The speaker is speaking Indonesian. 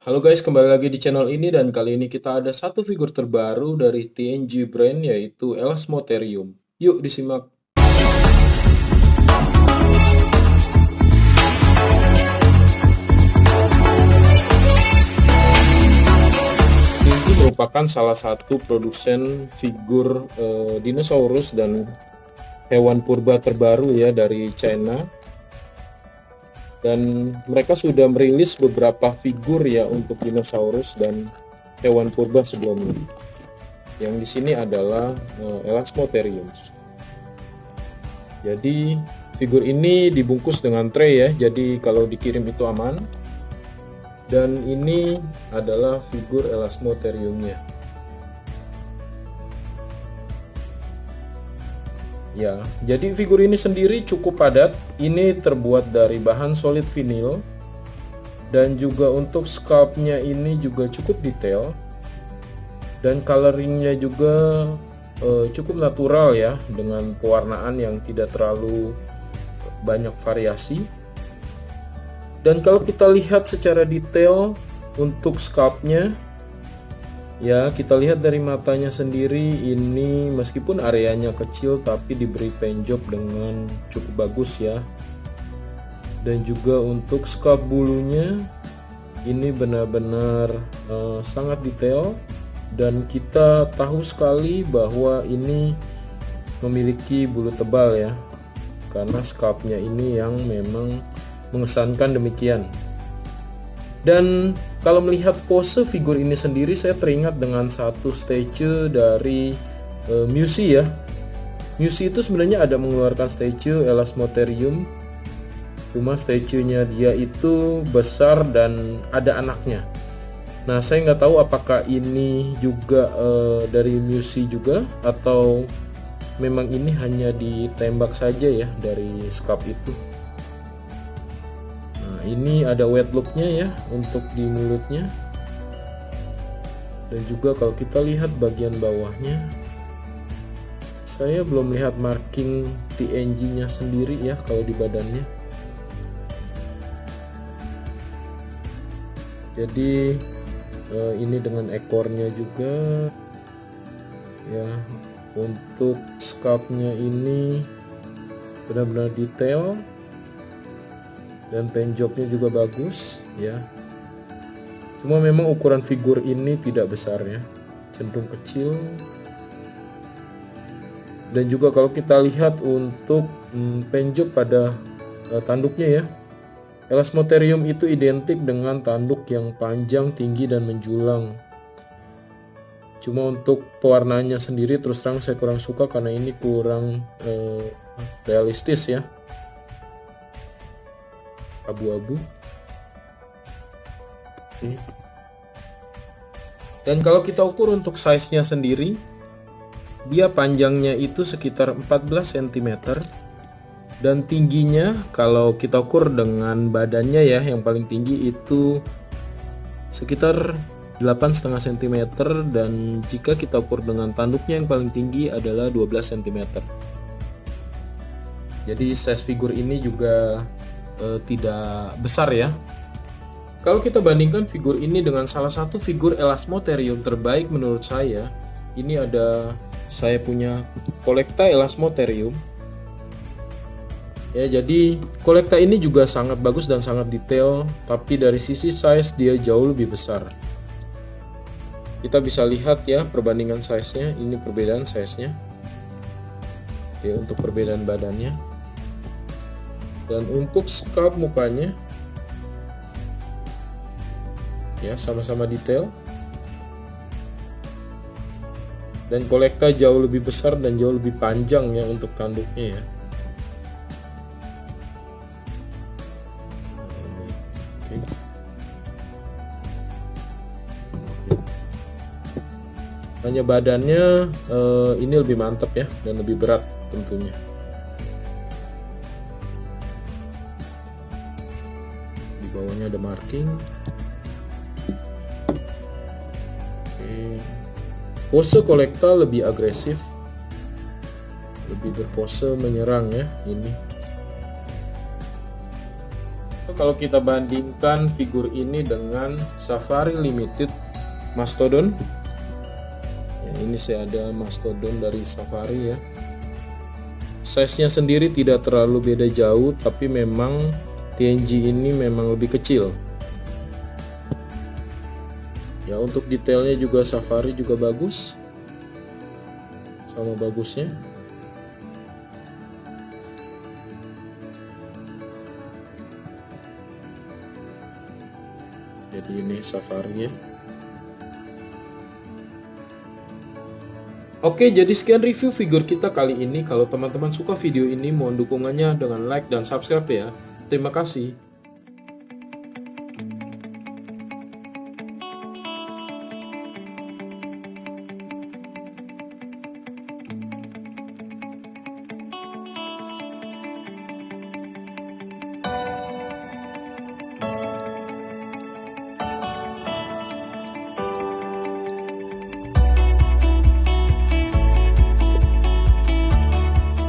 Halo guys, kembali lagi di channel ini dan kali ini kita ada satu figur terbaru dari TNG brand yaitu Elasmotherium. Yuk disimak. TNG merupakan salah satu produsen figur dinosaurus dan hewan purba terbaru ya dari China. Dan mereka sudah merilis beberapa figur ya untuk dinosaurus dan hewan purba sebelumnya. Yang di sini adalah Elasmotherium. Jadi figur ini dibungkus dengan tray ya, jadi kalau dikirim itu aman. Dan ini adalah figur Elasmotheriumnya. Ya, jadi figur ini sendiri cukup padat. Ini terbuat dari bahan solid vinil. Dan juga untuk sculptnya ini juga cukup detail. Dan coloringnya juga cukup natural ya, dengan pewarnaan yang tidak terlalu banyak variasi. Dan kalau kita lihat secara detail untuk sculptnya ya, kita lihat dari matanya sendiri, ini meskipun areanya kecil tapi diberi paint job dengan cukup bagus ya. Dan juga untuk sculpt bulunya ini benar-benar sangat detail. Dan kita tahu sekali bahwa ini memiliki bulu tebal ya, karena sculptnya ini yang memang mengesankan demikian. Dan kalau melihat pose figur ini sendiri, saya teringat dengan satu statue dari Musi ya. Musi itu sebenarnya ada mengeluarkan statue Elasmotherium, cuma statue-nya dia itu besar dan ada anaknya. Nah, saya nggak tahu apakah ini juga dari Musi juga atau memang ini hanya ditembak saja ya dari sculpt itu. Nah, ini ada wet look-nya ya untuk di mulutnya. Dan juga kalau kita lihat bagian bawahnya, saya belum lihat marking TNG-nya sendiri ya kalau di badannya. Jadi ini dengan ekornya juga ya. Untuk sculptnya ini benar-benar detail dan paint jobnya juga bagus ya. Cuma memang ukuran figur ini tidak besar ya, cenderung kecil. Dan juga kalau kita lihat untuk paint job pada tanduknya ya, Elasmotherium itu identik dengan tanduk yang panjang, tinggi, dan menjulang. Cuma untuk pewarnaannya sendiri terus terang saya kurang suka karena ini kurang realistis ya, abu-abu. Dan kalau kita ukur untuk size-nya sendiri, dia panjangnya itu sekitar 14 cm. Dan tingginya kalau kita ukur dengan badannya ya, yang paling tinggi itu sekitar 8,5 cm. Dan jika kita ukur dengan tanduknya yang paling tinggi adalah 12 cm. Jadi size figur ini juga tidak besar ya. Kalau kita bandingkan figur ini dengan salah satu figur Elasmotherium terbaik menurut saya, ini saya punya Collecta Elasmotherium. Ya, jadi Collecta ini juga sangat bagus dan sangat detail, tapi dari sisi size dia jauh lebih besar. Kita bisa lihat ya perbandingan size-nya, ini perbedaan size-nya. Ya, untuk perbedaan badannya. Dan untuk sculpt mukanya ya sama-sama detail. Dan Collecta jauh lebih besar dan jauh lebih panjang ya untuk tanduknya ya. Hanya badannya ini lebih mantap ya dan lebih berat tentunya. Di bawahnya ada marking. Pose Collecta lebih agresif, lebih berpose menyerang ya ini. kalau kita bandingkan figur ini dengan Safari Limited Mastodon. Ya, ini saya ada Mastodon dari Safari ya. Size-nya sendiri tidak terlalu beda jauh, tapi memang TNG ini memang lebih kecil. Ya, untuk detailnya juga Safari juga bagus. Sama bagusnya. Jadi ini Safari-nya. Oke, jadi sekian review figur kita kali ini. Kalau teman-teman suka video ini, mohon dukungannya dengan like dan subscribe ya. Terima kasih.